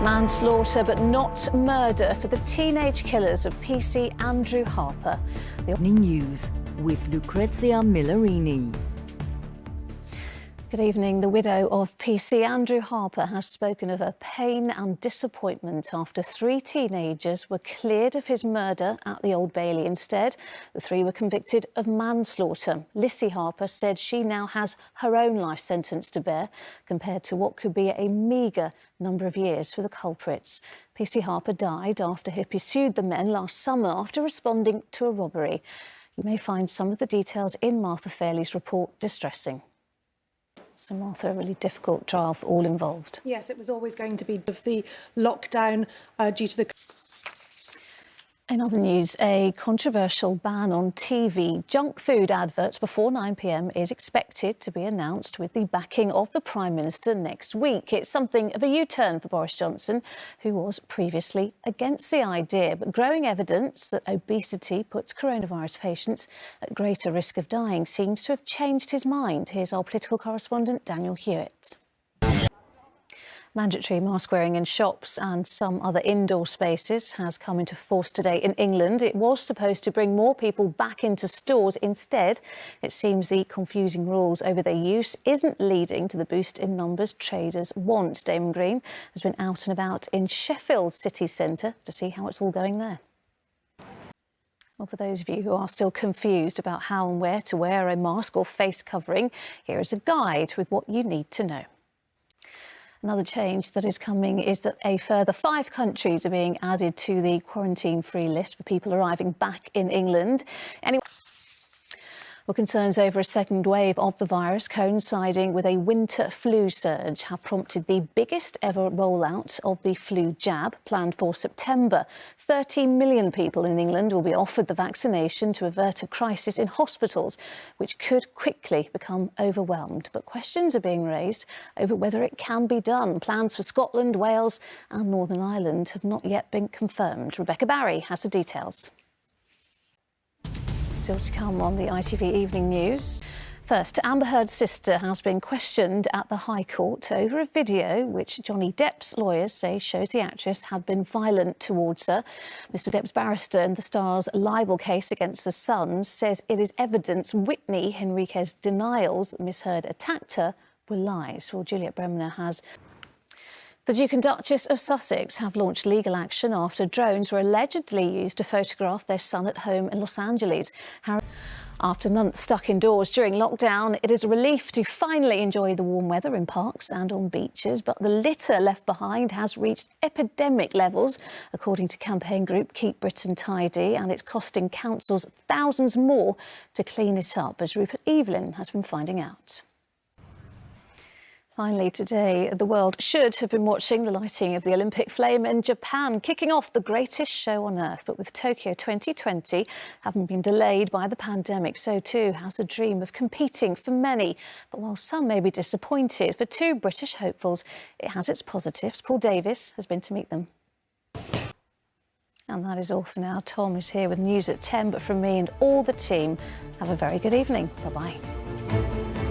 Manslaughter but not murder for the teenage killers of PC Andrew Harper. The News with Lucrezia Millarini. Good evening. The widow of PC Andrew Harper has spoken of her pain and disappointment after 3 teenagers were cleared of his murder at the Old Bailey. Instead, the 3 were convicted of manslaughter. Lissy Harper said she now has her own life sentence to bear, compared to what could be a meagre number of years for the culprits. PC Harper died after he pursued the men last summer after responding to a robbery. You may find some of the details in Martha Fairley's report distressing. So, Martha, a really difficult trial for all involved. Yes, it was always going to be of the lockdown due to the... In other news, a controversial ban on TV junk food adverts before 9 p.m. is expected to be announced with the backing of the Prime Minister next week. It's something of a U-turn for Boris Johnson, who was previously against the idea. But growing evidence that obesity puts coronavirus patients at greater risk of dying seems to have changed his mind. Here's our political correspondent, Daniel Hewitt. Mandatory mask wearing in shops and some other indoor spaces has come into force today in England. It was supposed to bring more people back into stores. Instead, it seems the confusing rules over their use isn't leading to the boost in numbers traders want. Damon Green has been out and about in Sheffield city centre to see how it's all going there. Well, for those of you who are still confused about how and where to wear a mask or face covering, here is a guide with what you need to know. Another change that is coming is that a further 5 countries are being added to the quarantine-free list for people arriving back in England. Well, concerns over a second wave of the virus coinciding with a winter flu surge have prompted the biggest ever rollout of the flu jab planned for September. 30 million people in England will be offered the vaccination to avert a crisis in hospitals, which could quickly become overwhelmed. But questions are being raised over whether it can be done. Plans for Scotland, Wales and Northern Ireland have not yet been confirmed. Rebecca Barry has the details. Still to come on the ITV Evening News. First, Amber Heard's sister has been questioned at the High Court over a video which Johnny Depp's lawyers say shows the actress had been violent towards her. Mr Depp's barrister in the star's libel case against the Sun says it is evidence Whitney Henriquez's denials that Miss Heard attacked her were lies. Well, Juliet Bremner has... The Duke and Duchess of Sussex have launched legal action after drones were allegedly used to photograph their son at home in Los Angeles. After months stuck indoors during lockdown, it is a relief to finally enjoy the warm weather in parks and on beaches, but the litter left behind has reached epidemic levels, according to campaign group Keep Britain Tidy, and it's costing councils thousands more to clean it up, as Rupert Evelyn has been finding out. Finally, today, the world should have been watching the lighting of the Olympic flame in Japan, kicking off the greatest show on earth. But with Tokyo 2020 having been delayed by the pandemic, so too has the dream of competing for many. But while some may be disappointed, for 2 British hopefuls, it has its positives. Paul Davis has been to meet them. And that is all for now. Tom is here with news at 10, but from me and all the team, have a very good evening. Bye-bye.